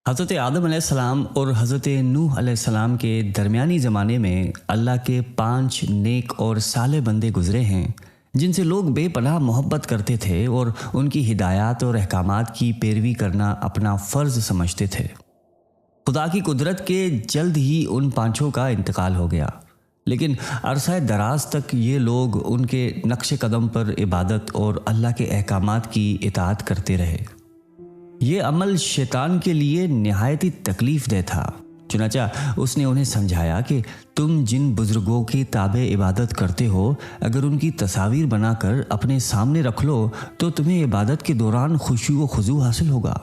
حضرت آدم علیہ السلام اور حضرت نوح علیہ السلام کے درمیانی زمانے میں اللہ کے 5 نیک اور صالح بندے گزرے ہیں جن سے لوگ بے پناہ محبت کرتے تھے اور ان کی ہدایات اور احکامات کی پیروی کرنا اپنا فرض سمجھتے تھے۔ خدا کی قدرت کے جلد ہی ان 5 کا انتقال ہو گیا، لیکن عرصہ دراز تک یہ لوگ ان کے نقش قدم پر عبادت اور اللہ کے احکامات کی اطاعت کرتے رہے۔ یہ عمل شیطان کے لیے نہایت ہی تکلیف دہ تھا، چنانچہ اس نے انہیں سمجھایا کہ تم جن بزرگوں کی تابع عبادت کرتے ہو، اگر ان کی تصاویر بنا کر اپنے سامنے رکھ لو تو تمہیں عبادت کے دوران خشوع و خضوع حاصل ہوگا۔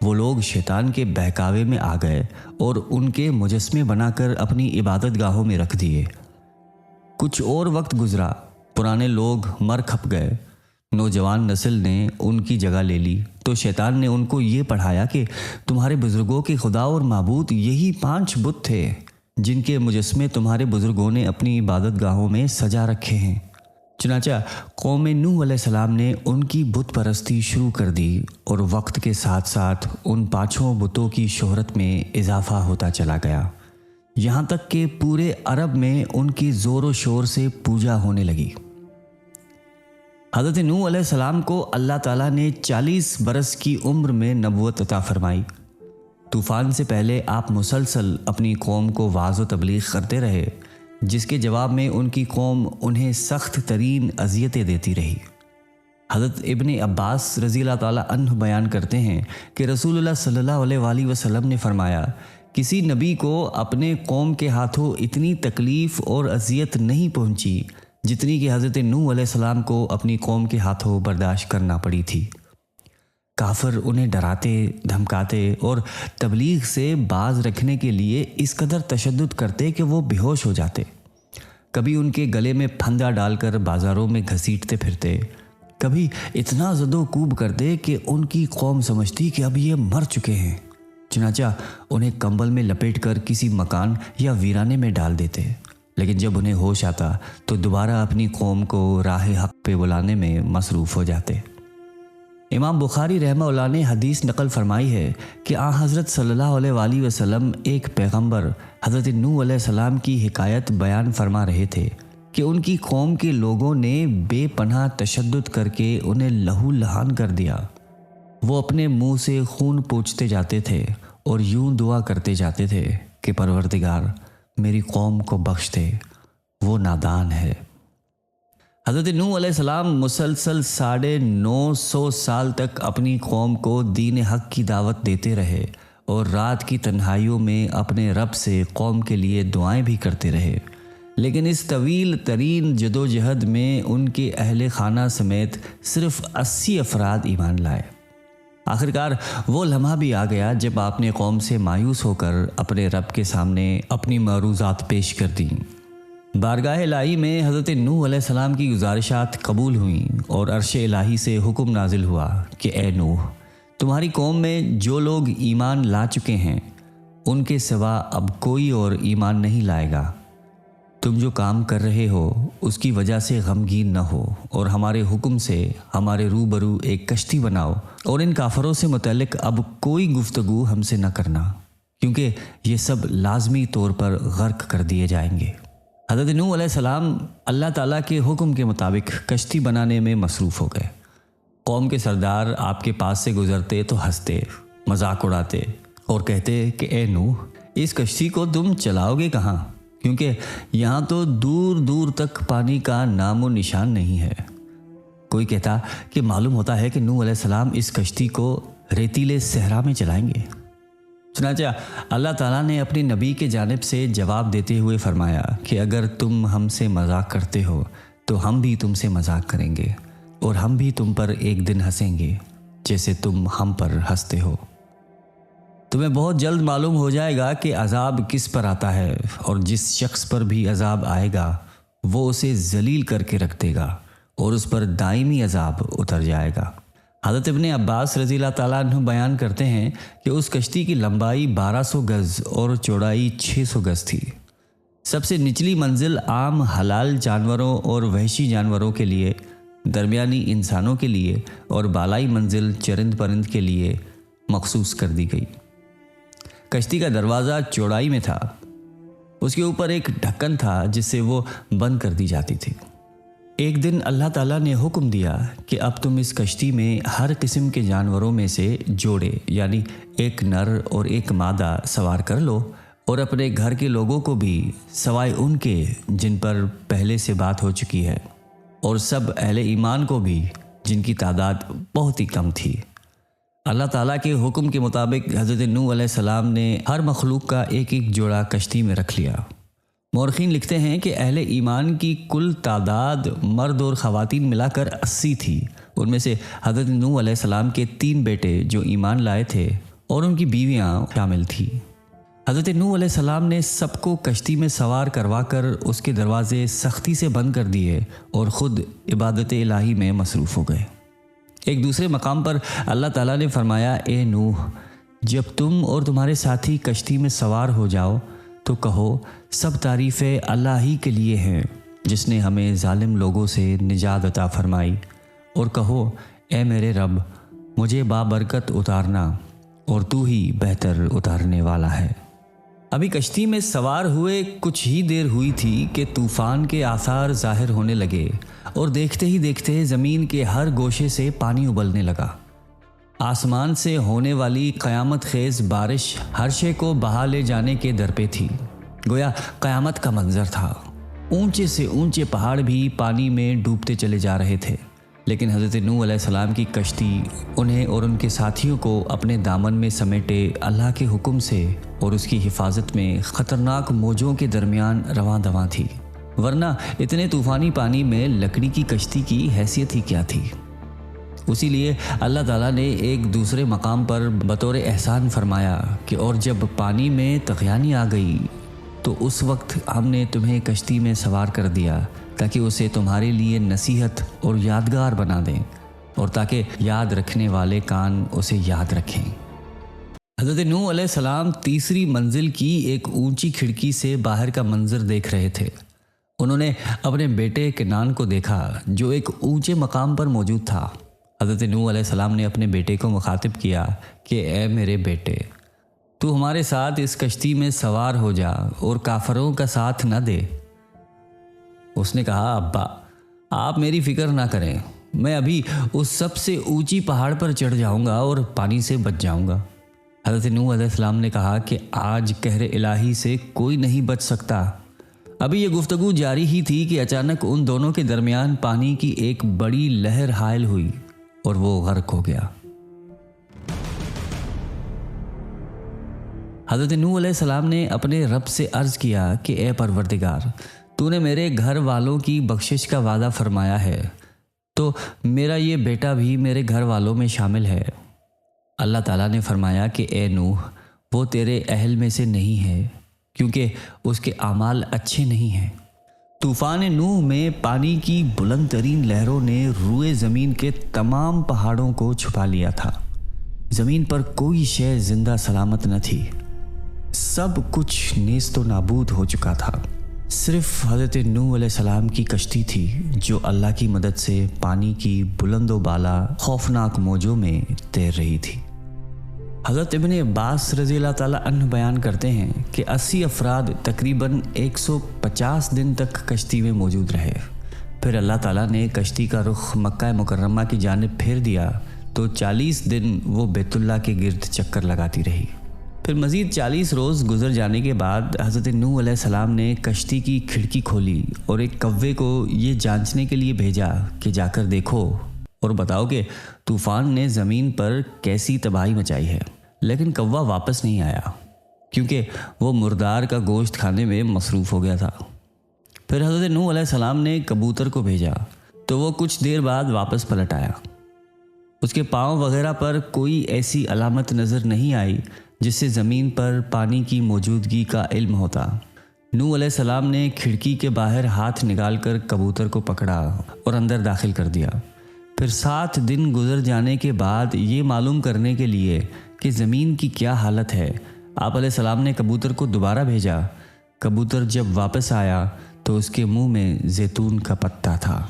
وہ لوگ شیطان کے بہکاوے میں آ گئے اور ان کے مجسمے بنا کر اپنی عبادت گاہوں میں رکھ دیے۔ کچھ اور وقت گزرا، پرانے لوگ مر کھپ گئے، نوجوان نسل نے ان کی جگہ لے لی، تو شیطان نے ان کو یہ پڑھایا کہ تمہارے بزرگوں کے خدا اور معبود یہی 5 بت تھے جن کے مجسمے تمہارے بزرگوں نے اپنی عبادت گاہوں میں سجا رکھے ہیں۔ چنانچہ قوم نوح علیہ السلام نے ان کی بت پرستی شروع کر دی اور وقت کے ساتھ ساتھ ان 5 بتوں کی شہرت میں اضافہ ہوتا چلا گیا، یہاں تک کہ پورے عرب میں ان کی زور و شور سے پوجا ہونے لگی۔ حضرت نوح علیہ السلام کو اللہ تعالیٰ نے 40 برس کی عمر میں نبوت عطا فرمائی۔ طوفان سے پہلے آپ مسلسل اپنی قوم کو وعظ و تبلیغ کرتے رہے، جس کے جواب میں ان کی قوم انہیں سخت ترین اذیتیں دیتی رہی۔ حضرت ابن عباس رضی اللہ تعالیٰ عنہ بیان کرتے ہیں کہ رسول اللہ صلی اللہ علیہ وآلہ وسلم نے فرمایا، کسی نبی کو اپنے قوم کے ہاتھوں اتنی تکلیف اور اذیت نہیں پہنچی جتنی کہ حضرت نوح علیہ السلام کو اپنی قوم کے ہاتھوں برداشت کرنا پڑی تھی۔ کافر انہیں ڈراتے، دھمکاتے اور تبلیغ سے باز رکھنے کے لیے اس قدر تشدد کرتے کہ وہ بے ہوش ہو جاتے۔ کبھی ان کے گلے میں پھندا ڈال کر بازاروں میں گھسیٹتے پھرتے، کبھی اتنا زد و کوب کرتے کہ ان کی قوم سمجھتی کہ اب یہ مر چکے ہیں، چنانچہ انہیں کمبل میں لپیٹ کر کسی مکان یا ویرانے میں ڈال دیتے، لیکن جب انہیں ہوش آتا تو دوبارہ اپنی قوم کو راہ حق پہ بلانے میں مصروف ہو جاتے۔ امام بخاری رحمہ اللہ نے حدیث نقل فرمائی ہے کہ آن حضرت صلی اللہ علیہ وآلہ وسلم ایک پیغمبر حضرت نوح علیہ السلام کی حکایت بیان فرما رہے تھے کہ ان کی قوم کے لوگوں نے بے پناہ تشدد کر کے انہیں لہو لہان کر دیا۔ وہ اپنے منہ سے خون پوچھتے جاتے تھے اور یوں دعا کرتے جاتے تھے کہ پروردگار میری قوم کو بخش دے، وہ نادان ہے۔ حضرت نوح علیہ السلام مسلسل 950 سال تک اپنی قوم کو دین حق کی دعوت دیتے رہے اور رات کی تنہائیوں میں اپنے رب سے قوم کے لیے دعائیں بھی کرتے رہے، لیکن اس طویل ترین جدوجہد میں ان کے اہل خانہ سمیت صرف 80 افراد ایمان لائے۔ آخرکار وہ لمحہ بھی آ گیا جب آپ نے قوم سے مایوس ہو کر اپنے رب کے سامنے اپنی معروضات پیش کر دیں۔ بارگاہ الہی میں حضرت نوح علیہ السلام کی گزارشات قبول ہوئیں اور عرش الہی سے حکم نازل ہوا کہ اے نوح، تمہاری قوم میں جو لوگ ایمان لا چکے ہیں ان کے سوا اب کوئی اور ایمان نہیں لائے گا۔ تم جو کام کر رہے ہو اس کی وجہ سے غمگین نہ ہو اور ہمارے حکم سے ہمارے روبرو ایک کشتی بناؤ، اور ان کافروں سے متعلق اب کوئی گفتگو ہم سے نہ کرنا، کیونکہ یہ سب لازمی طور پر غرق کر دیے جائیں گے۔ حضرت نوح علیہ السلام اللہ تعالیٰ کے حکم کے مطابق کشتی بنانے میں مصروف ہو گئے۔ قوم کے سردار آپ کے پاس سے گزرتے تو ہنستے، مذاق اڑاتے اور کہتے کہ اے نوح، اس کشتی کو تم چلاؤ گے کہاں، کیونکہ یہاں تو دور دور تک پانی کا نام و نشان نہیں ہے۔ کوئی کہتا کہ معلوم ہوتا ہے کہ نوح علیہ السلام اس کشتی کو ریتیلے صحرا میں چلائیں گے۔ چنانچہ اللہ تعالیٰ نے اپنی نبی کے جانب سے جواب دیتے ہوئے فرمایا کہ اگر تم ہم سے مذاق کرتے ہو تو ہم بھی تم سے مذاق کریں گے، اور ہم بھی تم پر ایک دن ہنسیں گے جیسے تم ہم پر ہنستے ہو۔ تمہیں بہت جلد معلوم ہو جائے گا کہ عذاب کس پر آتا ہے، اور جس شخص پر بھی عذاب آئے گا وہ اسے ذلیل کر کے رکھ دے گا اور اس پر دائمی عذاب اتر جائے گا۔ حضرت ابن عباس رضی اللہ تعالیٰ عنہ بیان کرتے ہیں کہ اس کشتی کی لمبائی 1200 گز اور چوڑائی 600 گز تھی۔ سب سے نچلی منزل عام حلال جانوروں اور وحشی جانوروں کے لیے، درمیانی انسانوں کے لیے اور بالائی منزل چرند پرند کے لیے مخصوص کر دی گئی۔ کشتی کا دروازہ چوڑائی میں تھا، اس کے اوپر ایک ڈھکن تھا جس سے وہ بند کر دی جاتی تھی۔ ایک دن اللہ تعالیٰ نے حکم دیا کہ اب تم اس کشتی میں ہر قسم کے جانوروں میں سے جوڑے یعنی ایک نر اور ایک مادہ سوار کر لو، اور اپنے گھر کے لوگوں کو بھی سوائے ان کے جن پر پہلے سے بات ہو چکی ہے، اور سب اہل ایمان کو بھی جن کی تعداد بہت ہی کم تھی۔ اللہ تعالیٰ کے حکم کے مطابق حضرت نوح علیہ السلام نے ہر مخلوق کا ایک ایک جوڑا کشتی میں رکھ لیا۔ مورخین لکھتے ہیں کہ اہل ایمان کی کل تعداد مرد اور خواتین ملا کر 80 تھی۔ ان میں سے حضرت نوح علیہ السلام کے 3 بیٹے جو ایمان لائے تھے اور ان کی بیویاں شامل تھیں۔ حضرت نوح علیہ السلام نے سب کو کشتی میں سوار کروا کر اس کے دروازے سختی سے بند کر دیے اور خود عبادت الہی میں مصروف ہو گئے۔ ایک دوسرے مقام پر اللہ تعالیٰ نے فرمایا، اے نوح، جب تم اور تمہارے ساتھی کشتی میں سوار ہو جاؤ تو کہو سب تعریفیں اللہ ہی کے لیے ہیں جس نے ہمیں ظالم لوگوں سے نجات عطا فرمائی، اور کہو اے میرے رب مجھے بابرکت اتارنا اور تو ہی بہتر اتارنے والا ہے۔ ابھی کشتی میں سوار ہوئے کچھ ہی دیر ہوئی تھی کہ طوفان کے آثار ظاہر ہونے لگے اور دیکھتے ہی دیکھتے زمین کے ہر گوشے سے پانی ابلنے لگا۔ آسمان سے ہونے والی قیامت خیز بارش ہر شے کو بہا لے جانے کے در پہ تھی، گویا قیامت کا منظر تھا۔ اونچے سے اونچے پہاڑ بھی پانی میں ڈوبتے چلے جا رہے تھے، لیکن حضرت نوح علیہ السلام کی کشتی انہیں اور ان کے ساتھیوں کو اپنے دامن میں سمیٹے اللہ کے حکم سے اور اس کی حفاظت میں خطرناک موجوں کے درمیان رواں دواں تھی، ورنہ اتنے طوفانی پانی میں لکڑی کی کشتی کی حیثیت ہی کیا تھی۔ اسی لیے اللہ تعالیٰ نے ایک دوسرے مقام پر بطور احسان فرمایا کہ اور جب پانی میں طغیانی آ گئی تو اس وقت ہم نے تمہیں کشتی میں سوار کر دیا تاکہ اسے تمہارے لیے نصیحت اور یادگار بنا دیں، اور تاکہ یاد رکھنے والے کان اسے یاد رکھیں۔ حضرت نوح علیہ السلام تیسری منزل کی ایک اونچی کھڑکی سے باہر کا منظر دیکھ رہے تھے۔ انہوں نے اپنے بیٹے کنعان کو دیکھا جو ایک اونچے مقام پر موجود تھا۔ حضرت نوح علیہ السلام نے اپنے بیٹے کو مخاطب کیا کہ اے میرے بیٹے، تو ہمارے ساتھ اس کشتی میں سوار ہو جا اور کافروں کا ساتھ نہ دے۔ اس نے کہا، ابا آپ میری فکر نہ کریں، میں ابھی اس سب سے اونچی پہاڑ پر چڑھ جاؤں گا اور پانی سے بچ جاؤں گا۔ حضرت نوح علیہ السلام نے کہا کہ آج قہر الہی سے کوئی نہیں بچ سکتا۔ ابھی یہ گفتگو جاری ہی تھی کہ اچانک ان دونوں کے درمیان پانی کی ایک بڑی لہر حائل ہوئی اور وہ غرق ہو گیا۔ حضرت نوح علیہ السلام نے اپنے رب سے عرض کیا کہ اے پروردگار، تو نے میرے گھر والوں کی بخشش کا وعدہ فرمایا ہے، تو میرا یہ بیٹا بھی میرے گھر والوں میں شامل ہے۔ اللہ تعالیٰ نے فرمایا کہ اے نوح، وہ تیرے اہل میں سے نہیں ہے کیونکہ اس کے اعمال اچھے نہیں ہیں۔ طوفان نوح میں پانی کی بلند ترین لہروں نے روئے زمین کے تمام پہاڑوں کو چھپا لیا تھا۔ زمین پر کوئی شے زندہ سلامت نہ تھی، سب کچھ نیست و نابود ہو چکا تھا۔ صرف حضرت نوح علیہ السلام کی کشتی تھی جو اللہ کی مدد سے پانی کی بلند و بالا خوفناک موجوں میں تیر رہی تھی۔ حضرت ابن عباس رضی اللہ تعالیٰ عنہ بیان کرتے ہیں کہ 80 افراد تقریباً 150 دن تک کشتی میں موجود رہے۔ پھر اللہ تعالیٰ نے کشتی کا رخ مکہ مکرمہ کی جانب پھیر دیا تو 40 دن وہ بیت اللہ کے گرد چکر لگاتی رہی۔ پھر مزید 40 روز گزر جانے کے بعد حضرت نوح علیہ السلام نے کشتی کی کھڑکی کھولی اور ایک کوے کو یہ جانچنے کے لیے بھیجا کہ جا کر دیکھو اور بتاؤ کہ طوفان نے زمین پر کیسی تباہی مچائی ہے۔ لیکن کوا واپس نہیں آیا کیونکہ وہ مردار کا گوشت کھانے میں مصروف ہو گیا تھا۔ پھر حضرت نوح علیہ السلام نے کبوتر کو بھیجا تو وہ کچھ دیر بعد واپس پلٹ آیا۔ اس کے پاؤں وغیرہ پر کوئی ایسی علامت نظر نہیں آئی جس سے زمین پر پانی کی موجودگی کا علم ہوتا۔ نوح علیہ السلام نے کھڑکی کے باہر ہاتھ نکال کر کبوتر کو پکڑا اور اندر داخل کر دیا۔ پھر 7 دن گزر جانے کے بعد یہ معلوم کرنے کے لیے کہ زمین کی کیا حالت ہے، آپ علیہ السلام نے کبوتر کو دوبارہ بھیجا۔ کبوتر جب واپس آیا تو اس کے منہ میں زیتون کا پتا تھا۔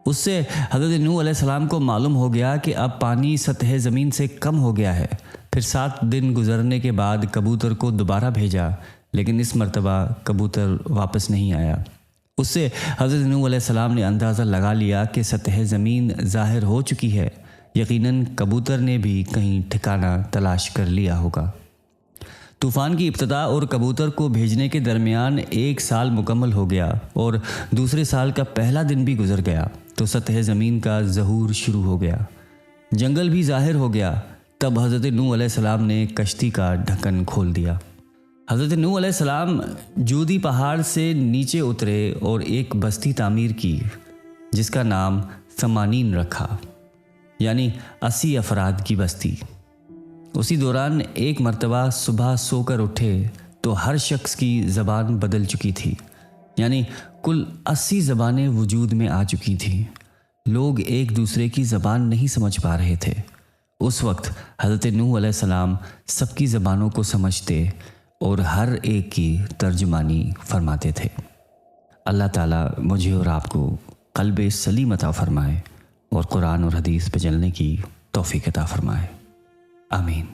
اس سے حضرت نوح علیہ السلام کو معلوم ہو گیا کہ اب پانی سطح زمین سے کم ہو گیا ہے۔ پھر 7 دن گزرنے کے بعد کبوتر کو دوبارہ بھیجا، لیکن اس مرتبہ کبوتر واپس نہیں آیا۔ اس سے حضرت نوح علیہ السلام نے اندازہ لگا لیا کہ سطح زمین ظاہر ہو چکی ہے، یقیناً کبوتر نے بھی کہیں ٹھکانہ تلاش کر لیا ہوگا۔ طوفان کی ابتدا اور کبوتر کو بھیجنے کے درمیان 1 سال مکمل ہو گیا اور دوسرے سال کا پہلا دن بھی گزر گیا تو سطح زمین کا ظہور شروع ہو گیا، جنگل بھی ظاہر ہو گیا۔ تب حضرت نوح علیہ السلام نے کشتی کا ڈھکن کھول دیا۔ حضرت نوح علیہ السلام جودی پہاڑ سے نیچے اترے اور ایک بستی تعمیر کی جس کا نام ثمانین رکھا، یعنی 80 افراد کی بستی۔ اسی دوران ایک مرتبہ صبح سو کر اٹھے تو ہر شخص کی زبان بدل چکی تھی، یعنی کل 80 زبانیں وجود میں آ چکی تھیں۔ لوگ ایک دوسرے کی زبان نہیں سمجھ پا رہے تھے۔ اس وقت حضرت نوح علیہ السلام سب کی زبانوں کو سمجھتے اور ہر ایک کی ترجمانی فرماتے تھے۔ اللہ تعالیٰ مجھے اور آپ کو قلب سلیم عطا فرمائے اور قرآن اور حدیث پہ چلنے کی توفیق عطا فرمائے۔ آمین۔